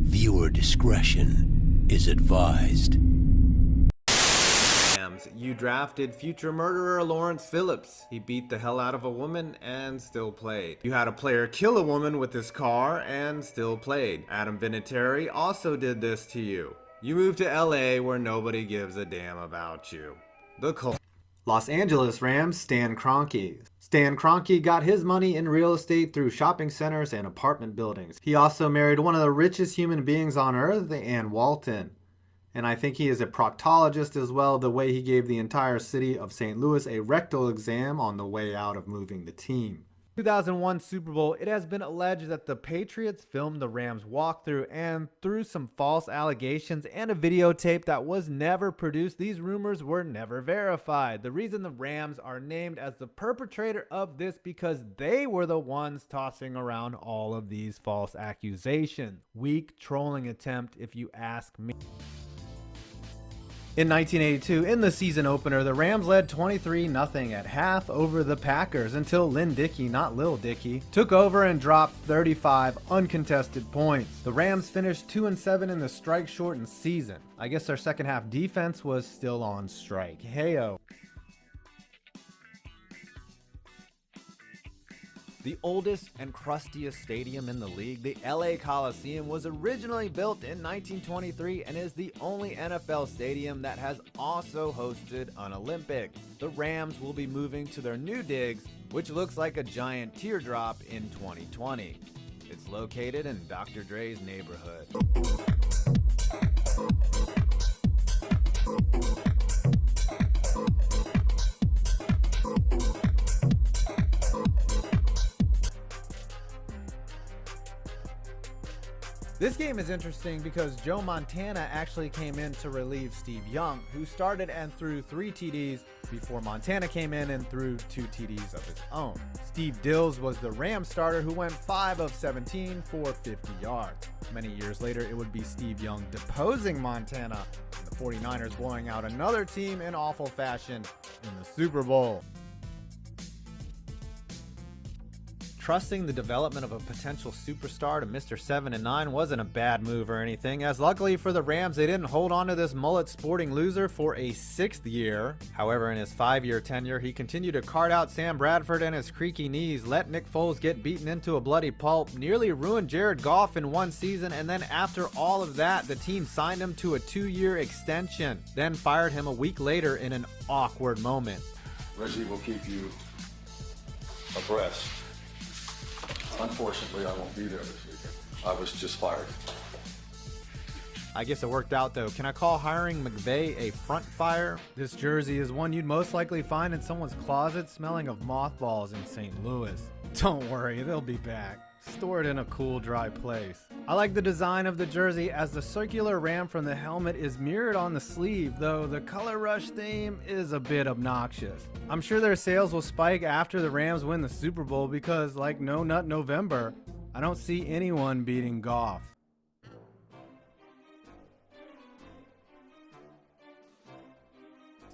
Viewer discretion is advised. You drafted future murderer Lawrence Phillips. He beat the hell out of a woman and still played. You had a player kill a woman with his car and still played. Adam Vinatieri also did this to you. You moved to LA where nobody gives a damn about you. Los Angeles Rams Stan Kroenke. Stan Kroenke got his money in real estate through shopping centers and apartment buildings. He also married one of the richest human beings on earth, Ann Walton. And I think he is a proctologist as well, the way he gave the entire city of St. Louis a rectal exam on the way out of moving the team. 2001 Super Bowl, it has been alleged that the Patriots filmed the Rams walkthrough, and through some false allegations and a videotape that was never produced, these rumors were never verified. The reason the Rams are named as the perpetrator of this because they were the ones tossing around all of these false accusations. Weak trolling attempt if you ask me. In 1982, in the season opener, the Rams led 23-0 at half over the Packers until Lynn Dickey, not Lil Dicky, took over and dropped 35 uncontested points. The Rams finished 2-7 in the strike-shortened season. I guess their second half defense was still on strike. Heyo. The oldest and crustiest stadium in the league, the LA Coliseum, was originally built in 1923 and is the only NFL stadium that has also hosted an Olympic. The Rams will be moving to their new digs, which looks like a giant teardrop in 2020. It's located in Dr. Dre's neighborhood. This game is interesting because Joe Montana actually came in to relieve Steve Young, who started and threw 3 TDs before Montana came in and threw 2 TDs of his own. Steve Dills was the Rams starter who went 5 of 17 for 50 yards. Many years later, it would be Steve Young deposing Montana and the 49ers blowing out another team in awful fashion in the Super Bowl. Trusting the development of a potential superstar to Mr. 7-9 wasn't a bad move or anything, as luckily for the Rams, they didn't hold on to this mullet sporting loser for a 6th year. However, in his 5-year tenure, he continued to cart out Sam Bradford and his creaky knees, let Nick Foles get beaten into a bloody pulp, nearly ruined Jared Goff in one season, and then after all of that, the team signed him to a 2-year extension, then fired him a week later in an awkward moment. Reggie will keep you abreast. Unfortunately, I won't be there this weekend. I was just fired. I guess it worked out though. Can I call hiring McVay a front fire? This jersey is one you'd most likely find in someone's closet smelling of mothballs in St. Louis. Don't worry, they'll be back. Store it in a cool, dry place. I like the design of the jersey as the circular ram from the helmet is mirrored on the sleeve, though the color rush theme is a bit obnoxious. I'm sure their sales will spike after the Rams win the Super Bowl because, like No Nut November, I don't see anyone beating Goff.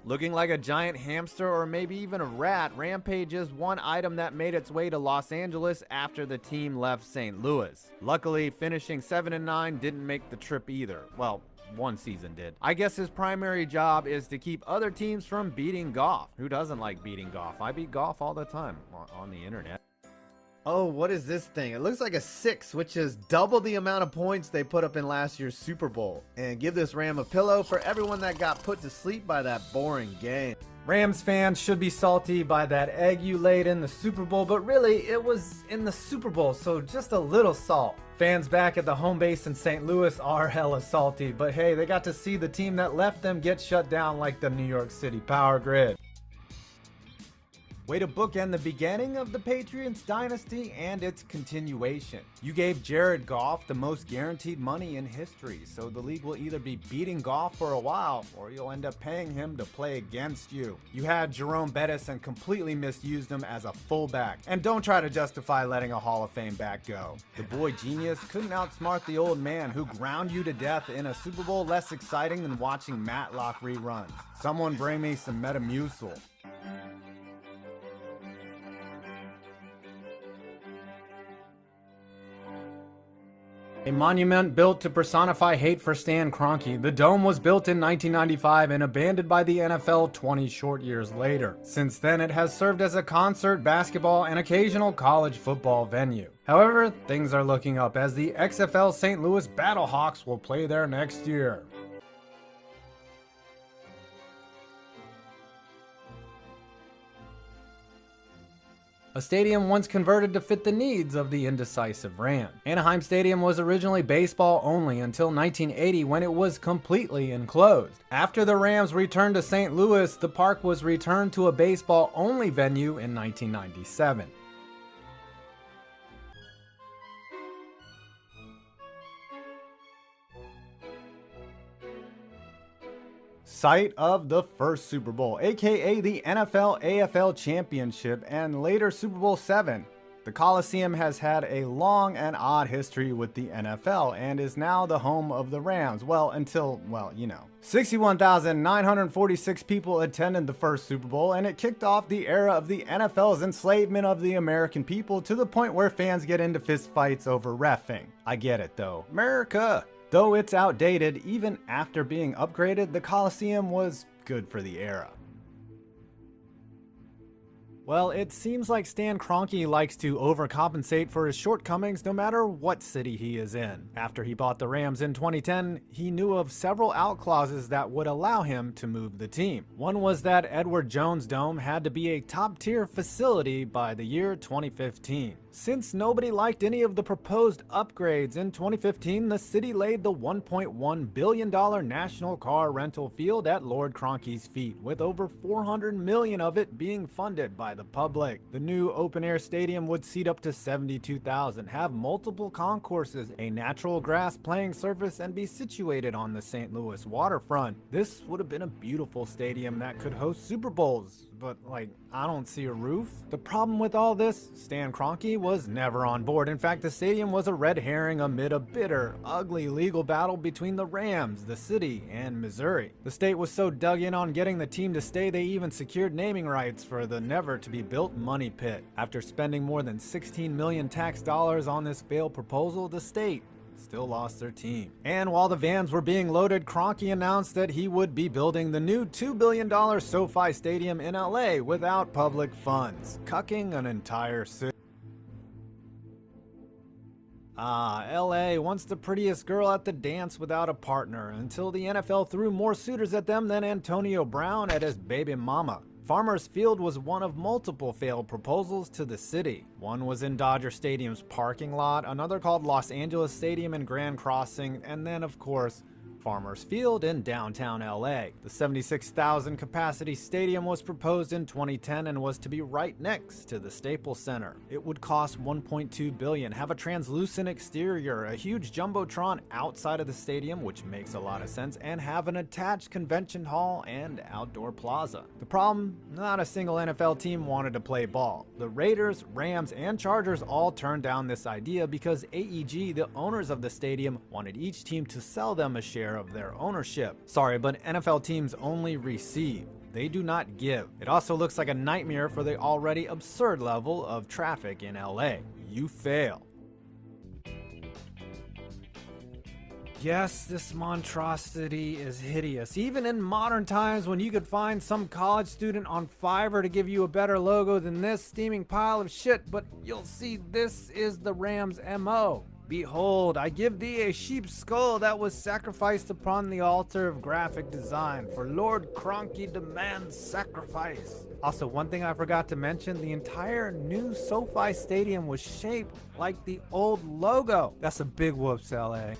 Looking like a giant hamster or maybe even a rat, Rampage is one item that made its way to Los Angeles after the team left St. Louis. Luckily, finishing 7-9 didn't make the trip either. Well, one season did. I guess his primary job is to keep other teams from beating Goff. Who doesn't like beating Goff? I beat Goff all the time on the internet. Oh, what is this thing? It looks like a 6, which is double the amount of points they put up in last year's Super Bowl. And give this Ram a pillow for everyone that got put to sleep by that boring game. Rams fans should be salty by that egg you laid in the Super Bowl, but really, it was in the Super Bowl, so just a little salt. Fans back at the home base in St. Louis are hella salty, but hey, they got to see the team that left them get shut down like the New York City power grid. Way to bookend the beginning of the Patriots dynasty and its continuation. You gave Jared Goff the most guaranteed money in history, so the league will either be beating Goff for a while or you'll end up paying him to play against you. You had Jerome Bettis and completely misused him as a fullback. And don't try to justify letting a Hall of Fame back go. The boy genius couldn't outsmart the old man who ground you to death in a Super Bowl less exciting than watching Matlock reruns. Someone bring me some Metamucil. A monument built to personify hate for Stan Kroenke, the dome was built in 1995 and abandoned by the NFL 20 short years later. Since then, it has served as a concert, basketball, and occasional college football venue. However, things are looking up as the XFL St. Louis Battlehawks will play there next year. A stadium once converted to fit the needs of the indecisive Rams. Anaheim Stadium was originally baseball only until 1980 when it was completely enclosed. After the Rams returned to St. Louis, the park was returned to a baseball only venue in 1997. Site of the first Super Bowl, aka the NFL AFL Championship and later Super Bowl VII. The Coliseum has had a long and odd history with the NFL and is now the home of the Rams. Well, until, 61,946 people attended the first Super Bowl, and it kicked off the era of the NFL's enslavement of the American people to the point where fans get into fistfights over reffing. I get it though. America! Though it's outdated, even after being upgraded, the Coliseum was good for the era. Well, it seems like Stan Kroenke likes to overcompensate for his shortcomings no matter what city he is in. After he bought the Rams in 2010, he knew of several out clauses that would allow him to move the team. One was that Edward Jones Dome had to be a top-tier facility by the year 2015. Since nobody liked any of the proposed upgrades in 2015, the city laid the $1.1 billion national car rental field at Lord Kroenke's feet, with over $400 million of it being funded by the public. The new open-air stadium would seat up to 72,000, have multiple concourses, a natural grass playing surface, and be situated on the St. Louis waterfront. This would have been a beautiful stadium that could host Super Bowls, but I don't see a roof. The problem with all this, Stan Kroenke was never on board. In fact, the stadium was a red herring amid a bitter, ugly legal battle between the Rams, the city, and Missouri. The state was so dug in on getting the team to stay, they even secured naming rights for the never-to-be-built money pit. After spending more than $16 million tax dollars on this failed proposal, the state still lost their team. And while the vans were being loaded, Kroenke announced that he would be building the new $2 billion SoFi Stadium in LA without public funds, cucking an entire city. LA, once the prettiest girl at the dance without a partner, until the NFL threw more suitors at them than Antonio Brown at his baby mama. Farmers Field was one of multiple failed proposals to the city. One was in Dodger Stadium's parking lot, another called Los Angeles Stadium in Grand Crossing, and then, of course, Farmers Field in downtown LA. The 76,000 capacity stadium was proposed in 2010 and was to be right next to the Staples Center. It would cost $1.2 billion, have a translucent exterior, a huge jumbotron outside of the stadium, which makes a lot of sense, and have an attached convention hall and outdoor plaza. The problem? Not a single NFL team wanted to play ball. The Raiders, Rams, and Chargers all turned down this idea because AEG, the owners of the stadium, wanted each team to sell them a share of their ownership. Sorry, but NFL teams only receive. They do not give. It also looks like a nightmare for the already absurd level of traffic in LA. You fail. Yes, this monstrosity is hideous. Even in modern times, when you could find some college student on Fiverr to give you a better logo than this steaming pile of shit, but you'll see this is the Rams' MO. Behold, I give thee a sheep's skull that was sacrificed upon the altar of graphic design, for Lord Kroenke demands sacrifice. Also, one thing I forgot to mention, the entire new SoFi Stadium was shaped like the old logo. That's a big whoops, LA.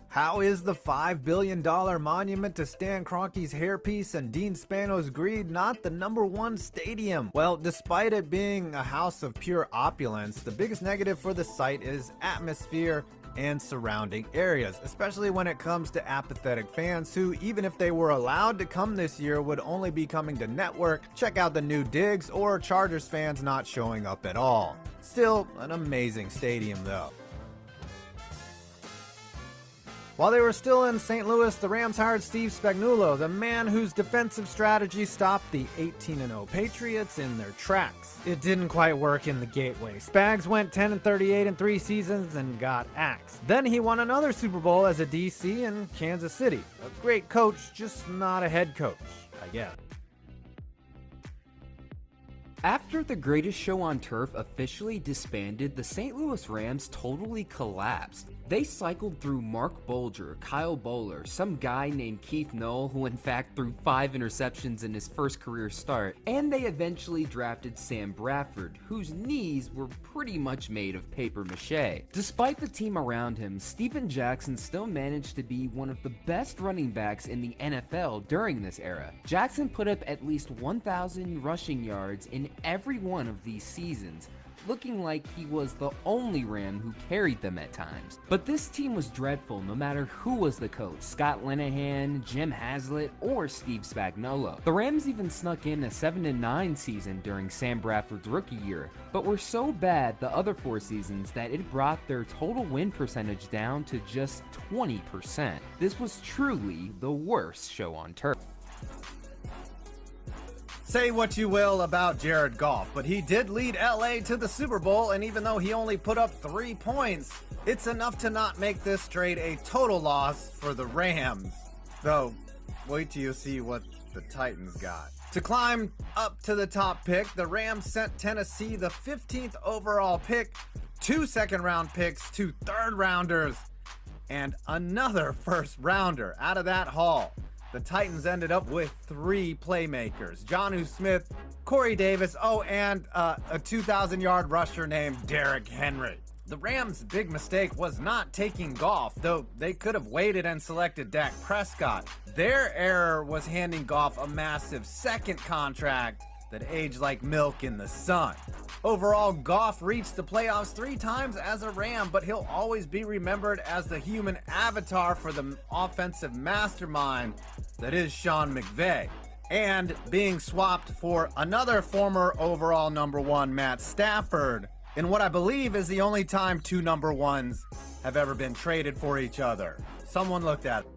How is the $5 billion monument to Stan Kroenke's hairpiece and Dean Spano's greed not the #1 stadium? Well, despite it being a house of pure opulence, the biggest negative for the site is atmosphere and surrounding areas, especially when it comes to apathetic fans who, even if they were allowed to come this year, would only be coming to network, check out the new digs, or Chargers fans not showing up at all. Still, an amazing stadium though. While they were still in St. Louis, the Rams hired Steve Spagnuolo, the man whose defensive strategy stopped the 18-0 Patriots in their tracks. It didn't quite work in the Gateway. Spags went 10-38 in 3 seasons and got axed. Then he won another Super Bowl as a DC in Kansas City. A great coach, just not a head coach, I guess. After the Greatest Show on Turf officially disbanded, the St. Louis Rams totally collapsed. They cycled through Mark Bolger, Kyle Bowler, some guy named Keith Noll who in fact threw 5 interceptions in his first career start, and they eventually drafted Sam Bradford, whose knees were pretty much made of paper mache. Despite the team around him, Steven Jackson still managed to be one of the best running backs in the NFL during this era. Jackson put up at least 1,000 rushing yards in every one of these seasons, looking like he was the only Ram who carried them at times. But this team was dreadful no matter who was the coach, Scott Linehan, Jim Haslett, or Steve Spagnuolo. The Rams even snuck in a 7-9 season during Sam Bradford's rookie year, but were so bad the other 4 seasons that it brought their total win percentage down to just 20%. This was truly the worst show on turf. Say what you will about Jared Goff, but he did lead LA to the Super Bowl, and even though he only put up 3 points, it's enough to not make this trade a total loss for the Rams. Though, wait till you see what the Titans got. To climb up to the top pick, the Rams sent Tennessee the 15th overall pick, 2 second-round picks, 2 third-rounders, and another first-rounder out of that haul. The Titans ended up with 3 playmakers: Jonnu Smith, Corey Davis, and a 2,000-yard rusher named Derrick Henry. The Rams' big mistake was not taking Goff, though they could have waited and selected Dak Prescott. Their error was handing Goff a massive second contract that aged like milk in the sun. Overall, Goff reached the playoffs 3 times as a Ram, but he'll always be remembered as the human avatar for the offensive mastermind that is Sean McVay, and being swapped for another former overall number 1, Matt Stafford, in what I believe is the only time 2 number 1s have ever been traded for each other. Someone looked at it.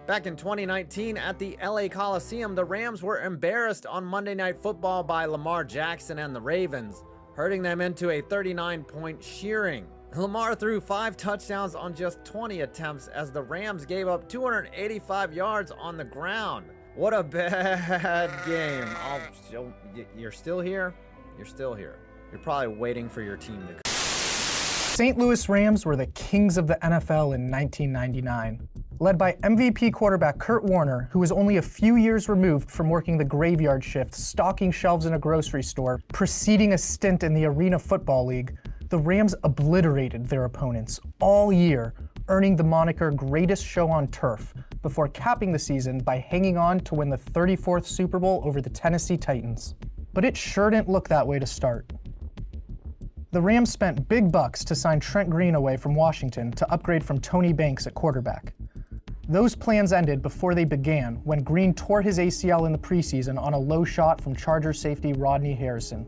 Back in 2019 at the LA Coliseum, the Rams were embarrassed on Monday Night Football by Lamar Jackson and the Ravens, hurting them into a 39-point shearing. Lamar threw 5 touchdowns on just 20 attempts as the Rams gave up 285 yards on the ground. What a bad game. You're still here? You're still here. You're probably waiting for your team to... St. Louis Rams were the kings of the NFL in 1999. Led by MVP quarterback Kurt Warner, who was only a few years removed from working the graveyard shift, stocking shelves in a grocery store, preceding a stint in the Arena Football League, the Rams obliterated their opponents all year, earning the moniker Greatest Show on Turf, before capping the season by hanging on to win the 34th Super Bowl over the Tennessee Titans. But it sure didn't look that way to start. The Rams spent big bucks to sign Trent Greenaway from Washington to upgrade from Tony Banks at quarterback. Those plans ended before they began when Green tore his ACL in the preseason on a low shot from Charger safety Rodney Harrison.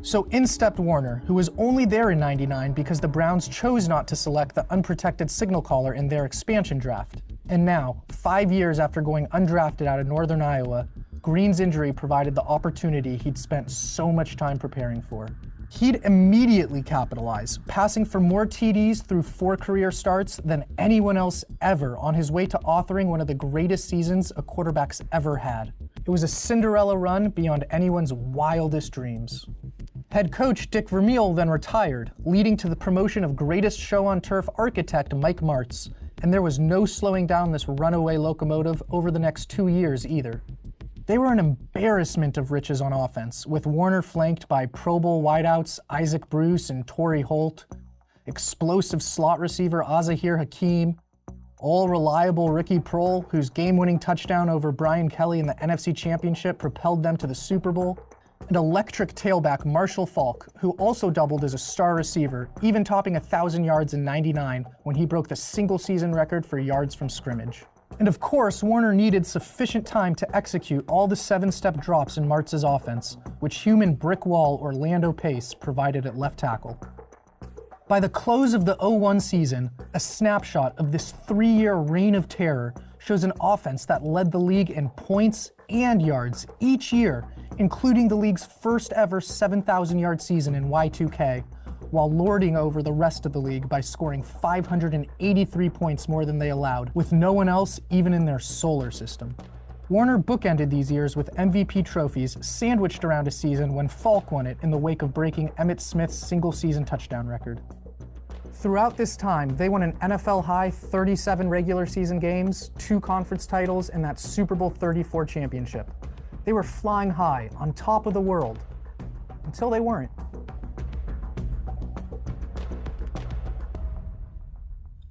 So in stepped Warner, who was only there in '99 because the Browns chose not to select the unprotected signal caller in their expansion draft. And now, 5 years after going undrafted out of Northern Iowa, Green's injury provided the opportunity he'd spent so much time preparing for. He'd immediately capitalize, passing for more TDs through 4 career starts than anyone else ever, on his way to authoring one of the greatest seasons a quarterback's ever had. It was a Cinderella run beyond anyone's wildest dreams. Head coach Dick Vermeil then retired, leading to the promotion of Greatest Show on Turf architect Mike Martz, and there was no slowing down this runaway locomotive over the next 2 years either. They were an embarrassment of riches on offense, with Warner flanked by Pro Bowl wideouts Isaac Bruce and Torrey Holt, explosive slot receiver Azahir Hakim, all-reliable Ricky Prohl, whose game-winning touchdown over Brian Kelly in the NFC Championship propelled them to the Super Bowl, and electric tailback Marshall Faulk, who also doubled as a star receiver, even topping 1,000 yards in '99 when he broke the single-season record for yards from scrimmage. And of course, Warner needed sufficient time to execute all the 7-step drops in Martz's offense, which human brick wall Orlando Pace provided at left tackle. By the close of the 0-1 season, a snapshot of this 3-year reign of terror shows an offense that led the league in points and yards each year, including the league's first ever 7,000-yard season in Y2K, while lording over the rest of the league by scoring 583 points more than they allowed, with no one else even in their solar system. Warner bookended these years with MVP trophies sandwiched around a season when Falk won it in the wake of breaking Emmitt Smith's single-season touchdown record. Throughout this time, they won an NFL-high 37 regular season games, 2 conference titles, and that Super Bowl 34 championship. They were flying high, on top of the world, until they weren't.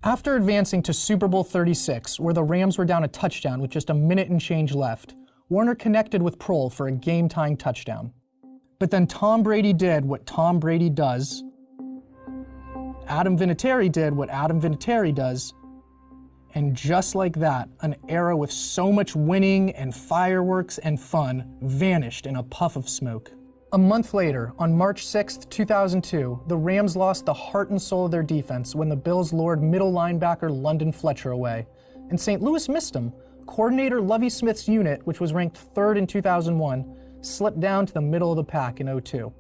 After advancing to Super Bowl 36, where the Rams were down a touchdown with just a minute and change left, Warner connected with Prohl for a game-tying touchdown. But then Tom Brady did what Tom Brady does, Adam Vinatieri did what Adam Vinatieri does, and just like that, an era with so much winning and fireworks and fun vanished in a puff of smoke. A month later, on March 6, 2002, the Rams lost the heart and soul of their defense when the Bills lured middle linebacker London Fletcher away, and St. Louis missed him. Coordinator Lovie Smith's unit, which was ranked 3rd in 2001, slipped down to the middle of the pack in 2002.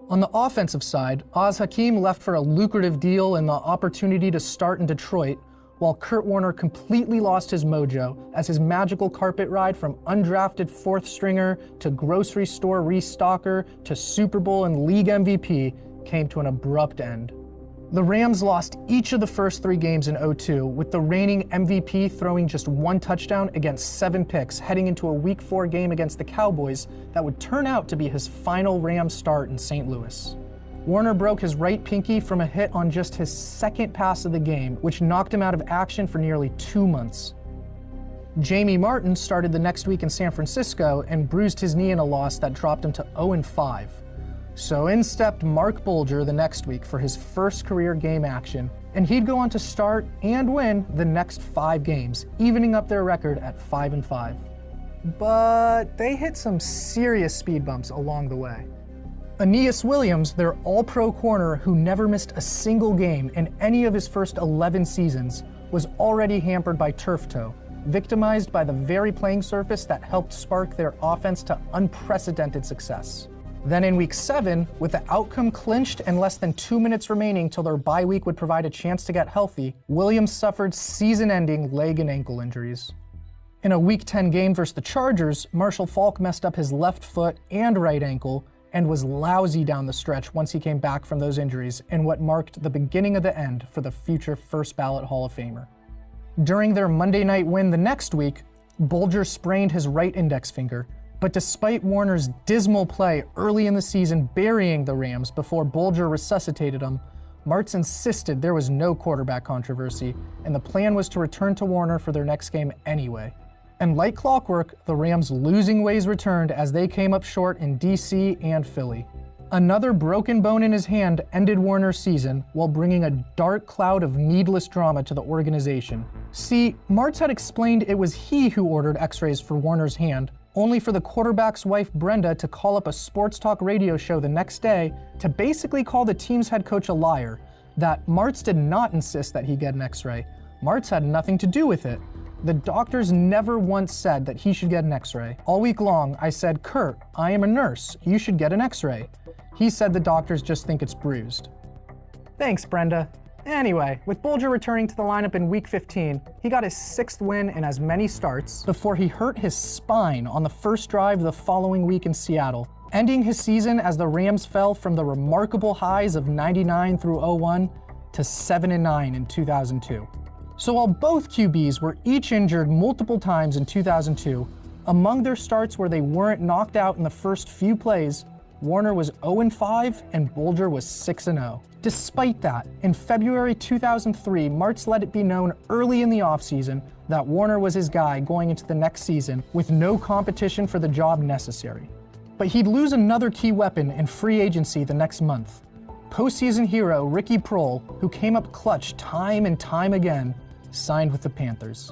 On the offensive side, Oz Hakeem left for a lucrative deal and the opportunity to start in Detroit, while Kurt Warner completely lost his mojo as his magical carpet ride from undrafted 4th stringer to grocery store restocker to Super Bowl and league MVP came to an abrupt end. The Rams lost each of the first 3 games in 2002, with the reigning MVP throwing just 1 touchdown against 7 picks heading into a Week 4 game against the Cowboys that would turn out to be his final Rams start in St. Louis. Warner broke his right pinky from a hit on just his 2nd pass of the game, which knocked him out of action for nearly 2 months. Jamie Martin started the next week in San Francisco and bruised his knee in a loss that dropped him to 0-5. So in stepped Mark Bulger the next week for his first career game action, and he'd go on to start and win the next 5 games, evening up their record at 5-5. But they hit some serious speed bumps along the way. Aeneas Williams, their all-pro corner who never missed a single game in any of his first 11 seasons, was already hampered by turf toe, victimized by the very playing surface that helped spark their offense to unprecedented success. Then in week 7, with the outcome clinched and less than 2 minutes remaining till their bye week would provide a chance to get healthy, Williams suffered season-ending leg and ankle injuries. In a week 10 game versus the Chargers, Marshall Faulk messed up his left foot and right ankle and was lousy down the stretch once he came back from those injuries in what marked the beginning of the end for the future first ballot Hall of Famer. During their Monday night win the next week, Bulger sprained his right index finger, but despite Warner's dismal play early in the season burying the Rams before Bulger resuscitated him, Martz insisted there was no quarterback controversy, and the plan was to return to Warner for their next game anyway. And like clockwork, the Rams' losing ways returned as they came up short in DC and Philly. Another broken bone in his hand ended Warner's season while bringing a dark cloud of needless drama to the organization. See, Martz had explained it was he who ordered x-rays for Warner's hand, only for the quarterback's wife Brenda to call up a sports talk radio show the next day to basically call the team's head coach a liar, that Martz did not insist that he get an x-ray. Martz had nothing to do with it. The doctors never once said that he should get an x-ray. All week long, I said, "Kurt, I am a nurse. You should get an x-ray." He said the doctors just think it's bruised. Thanks, Brenda. Anyway, with Bulger returning to the lineup in week 15, he got his 6th win in as many starts before he hurt his spine on the first drive the following week in Seattle, ending his season as the Rams fell from the remarkable highs of 99 through 01 to 7-9 in 2002. So while both QBs were each injured multiple times in 2002, among their starts where they weren't knocked out in the first few plays, Warner was 0-5 and Bulger was 6-0. Despite that, in February 2003, Martz let it be known early in the offseason that Warner was his guy going into the next season with no competition for the job necessary. But he'd lose another key weapon in free agency the next month. Postseason hero Ricky Prohl, who came up clutch time and time again, signed with the Panthers.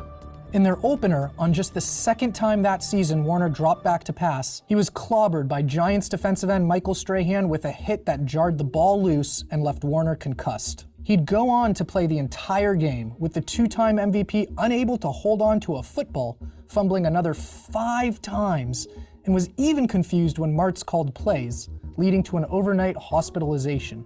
In their opener, on just the second time that season Warner dropped back to pass, he was clobbered by Giants defensive end Michael Strahan with a hit that jarred the ball loose and left Warner concussed. He'd go on to play the entire game, with the two-time MVP unable to hold on to a football, fumbling another 5 times, and was even confused when Martz called plays, leading to an overnight hospitalization.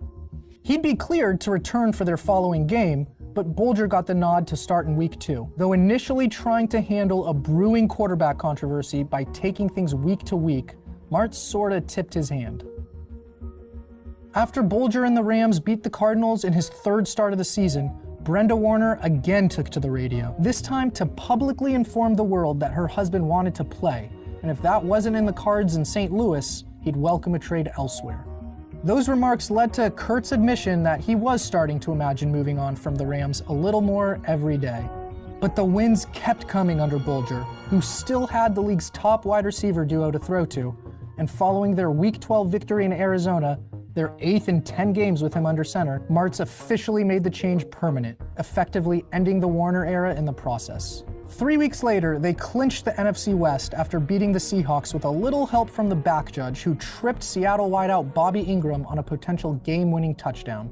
He'd be cleared to return for their following game, but Bulger got the nod to start in week 2, though initially trying to handle a brewing quarterback controversy by taking things week to week, Martz sorta tipped his hand. After Bulger and the Rams beat the Cardinals in his 3rd start of the season, Brenda Warner again took to the radio, this time to publicly inform the world that her husband wanted to play, and if that wasn't in the cards in St. Louis, he'd welcome a trade elsewhere. Those remarks led to Kurt's admission that he was starting to imagine moving on from the Rams a little more every day. But the wins kept coming under Bulger, who still had the league's top wide receiver duo to throw to, and following their Week 12 victory in Arizona, their 8th in 10 games with him under center, Martz officially made the change permanent, effectively ending the Warner era in the process. 3 weeks later, they clinched the NFC West after beating the Seahawks with a little help from the back judge who tripped Seattle wideout Bobby Ingram on a potential game-winning touchdown.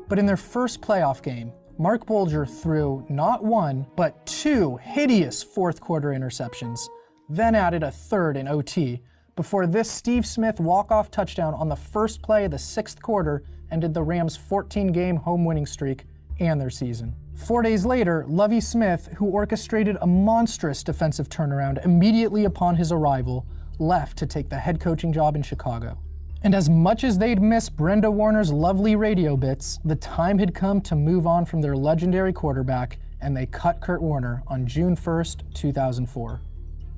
But in their first playoff game, Mark Bulger threw not 1, but 2 hideous fourth-quarter interceptions, then added a 3rd in OT, before this Steve Smith walk-off touchdown on the first play of the 6th quarter ended the Rams' 14-game home-winning streak and their season. 4 days later, Lovie Smith, who orchestrated a monstrous defensive turnaround immediately upon his arrival, left to take the head coaching job in Chicago. And as much as they'd miss Brenda Warner's lovely radio bits, the time had come to move on from their legendary quarterback, and they cut Kurt Warner on June 1st, 2004.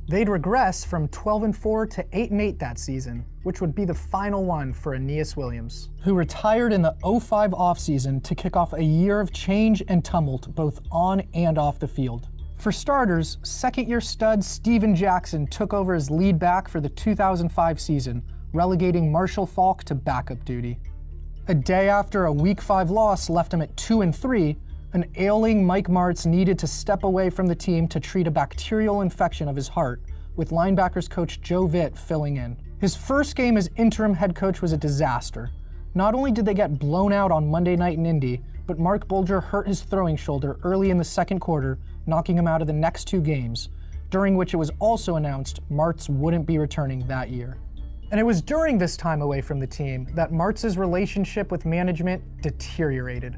They'd regress from 12-4 to 8-8 that season, which would be the final one for Aeneas Williams, who retired in the 2005 offseason to kick off a year of change and tumult both on and off the field. For starters, second-year stud Steven Jackson took over as lead back for the 2005 season, relegating Marshall Faulk to backup duty. A day after a Week 5 loss left him at 2-3, an ailing Mike Martz needed to step away from the team to treat a bacterial infection of his heart, with linebackers coach Joe Vitt filling in. His first game as interim head coach was a disaster. Not only did they get blown out on Monday night in Indy, but Mark Bulger hurt his throwing shoulder early in the second quarter, knocking him out of the next 2 games, during which it was also announced Martz wouldn't be returning that year. And it was during this time away from the team that Martz's relationship with management deteriorated.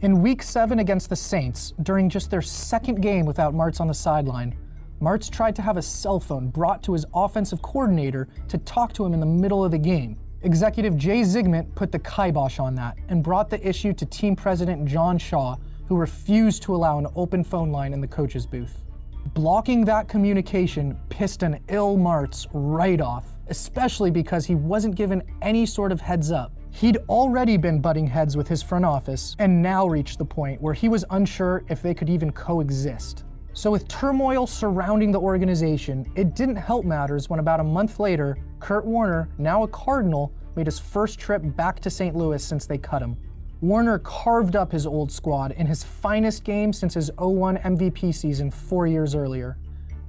In Week 7 against the Saints, during just their second game without Martz on the sideline, Martz tried to have a cell phone brought to his offensive coordinator to talk to him in the middle of the game. Executive Jay Zygmunt put the kibosh on that and brought the issue to team president John Shaw, who refused to allow an open phone line in the coach's booth. Blocking that communication pissed an ill Martz right off, especially because he wasn't given any sort of heads up. He'd already been butting heads with his front office and now reached the point where he was unsure if they could even coexist. So with turmoil surrounding the organization, it didn't help matters when about a month later, Kurt Warner, now a Cardinal, made his first trip back to St. Louis since they cut him. Warner carved up his old squad in his finest game since his 2001 MVP season 4 years earlier.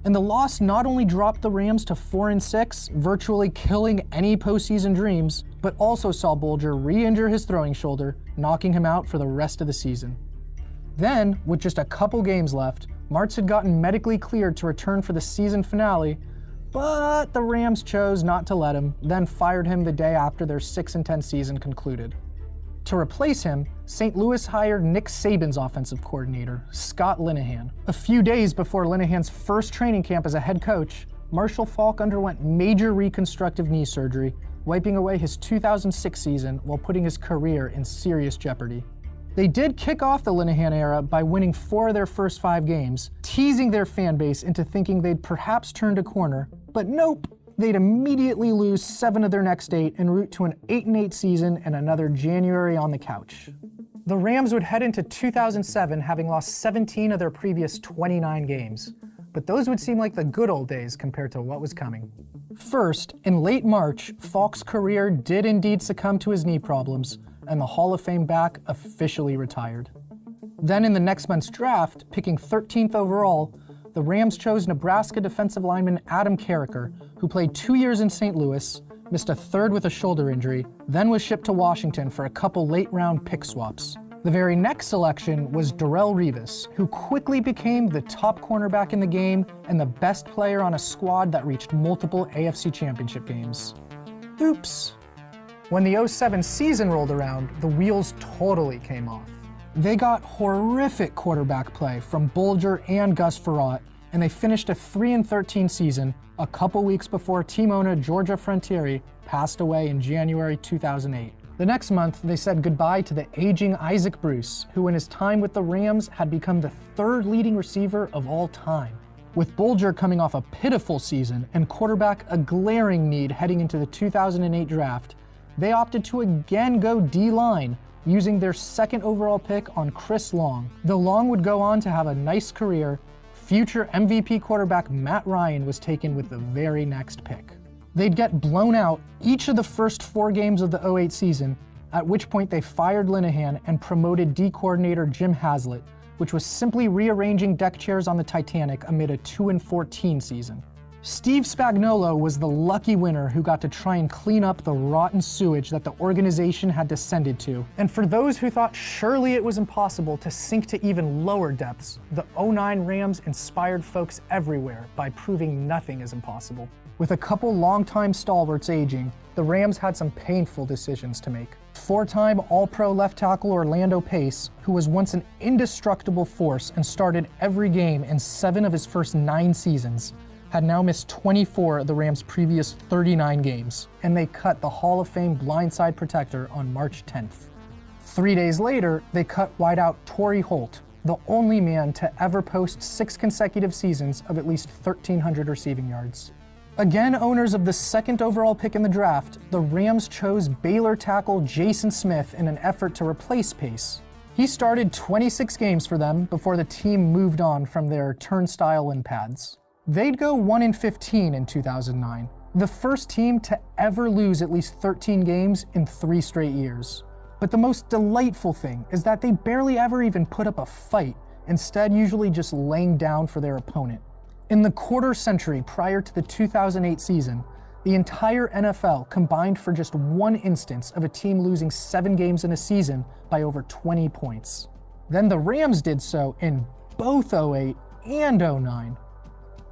And the loss not only dropped the Rams to 4-6, virtually killing any postseason dreams, but also saw Bulger re-injure his throwing shoulder, knocking him out for the rest of the season. Then, with just a couple games left, Martz had gotten medically cleared to return for the season finale, but the Rams chose not to let him, then fired him the day after their 6-10 season concluded. To replace him, St. Louis hired Nick Saban's offensive coordinator, Scott Linehan. A few days before Linehan's first training camp as a head coach, Marshall Faulk underwent major reconstructive knee surgery, wiping away his 2006 season while putting his career in serious jeopardy. They did kick off the Linehan era by winning 4 of their first 5 games, teasing their fan base into thinking they'd perhaps turned a corner, but nope. They'd immediately lose 7 of their next 8 en route to an 8-8 season and another January on the couch. The Rams would head into 2007 having lost 17 of their previous 29 games, but those would seem like the good old days compared to what was coming. First, in late March, Faulk's career did indeed succumb to his knee problems, and the Hall of Fame back officially retired. Then in the next month's draft, picking 13th overall, the Rams chose Nebraska defensive lineman Adam Carricker, who played 2 years in St. Louis, missed a third with a shoulder injury, then was shipped to Washington for a couple late-round pick swaps. The very next selection was Darrelle Revis, who quickly became the top cornerback in the game and the best player on a squad that reached multiple AFC Championship games. Oops. When the 07 season rolled around, the wheels totally came off. They got horrific quarterback play from Bulger and Gus Frerotte, and they finished a 3-13 season a couple weeks before team owner Georgia Frontiere passed away in January 2008. The next month, they said goodbye to the aging Isaac Bruce, who in his time with the Rams had become the third leading receiver of all time. With Bulger coming off a pitiful season and quarterback a glaring need heading into the 2008 draft, they opted to again go D-line, using their second overall pick on Chris Long. Though Long would go on to have a nice career, future MVP quarterback Matt Ryan was taken with the very next pick. They'd get blown out each of the first 4 games of the 08 season, at which point they fired Linehan and promoted D coordinator Jim Haslett, which was simply rearranging deck chairs on the Titanic amid a 2-14 season. Steve Spagnuolo was the lucky winner who got to try and clean up the rotten sewage that the organization had descended to. And for those who thought surely it was impossible to sink to even lower depths, the 09 Rams inspired folks everywhere by proving nothing is impossible. With a couple longtime stalwarts aging, the Rams had some painful decisions to make. 4-time All-Pro left tackle Orlando Pace, who was once an indestructible force and started every game in 7 of his first 9 seasons, had now missed 24 of the Rams' previous 39 games, and they cut the Hall of Fame blindside protector on March 10th. 3 days later, they cut wideout Torrey Holt, the only man to ever post 6 consecutive seasons of at least 1,300 receiving yards. Again, owners of the second overall pick in the draft, the Rams chose Baylor tackle Jason Smith in an effort to replace Pace. He started 26 games for them before the team moved on from their turnstile and pads. They'd go 1-15 in 2009, the first team to ever lose at least 13 games in 3 straight years. But the most delightful thing is that they barely ever even put up a fight, instead usually just laying down for their opponent. In the quarter century prior to the 2008 season, the entire NFL combined for just one instance of a team losing 7 games in a season by over 20 points. Then the Rams did so in both 08 and 09.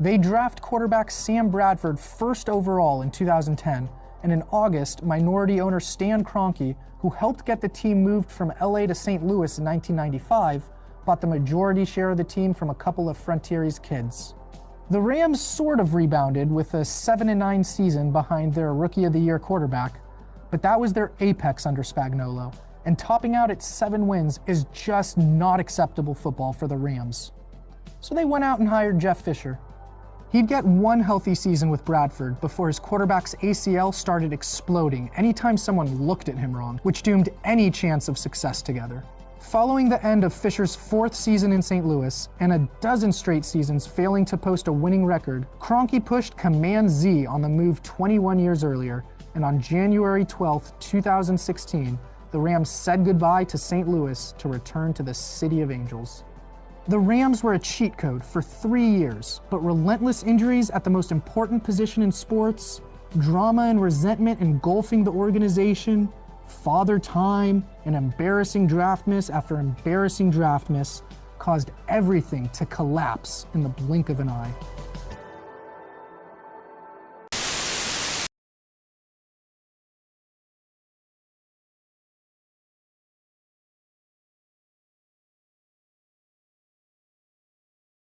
They draft quarterback Sam Bradford first overall in 2010, and in August, minority owner Stan Kroenke, who helped get the team moved from LA to St. Louis in 1995, bought the majority share of the team from a couple of Frontiere's kids. The Rams sort of rebounded with a 7-9 season behind their Rookie of the Year quarterback, but that was their apex under Spagnuolo, and topping out at 7 wins is just not acceptable football for the Rams. So they went out and hired Jeff Fisher. He'd get 1 healthy season with Bradford before his quarterback's ACL started exploding anytime someone looked at him wrong, which doomed any chance of success together. Following the end of Fisher's 4th season in St. Louis and a dozen straight seasons failing to post a winning record, Kroenke pushed Command Z on the move 21 years earlier, and on January 12, 2016, the Rams said goodbye to St. Louis to return to the City of Angels. The Rams were a cheat code for 3 years, but relentless injuries at the most important position in sports, drama and resentment engulfing the organization, father time, and embarrassing draft miss after embarrassing draft miss caused everything to collapse in the blink of an eye.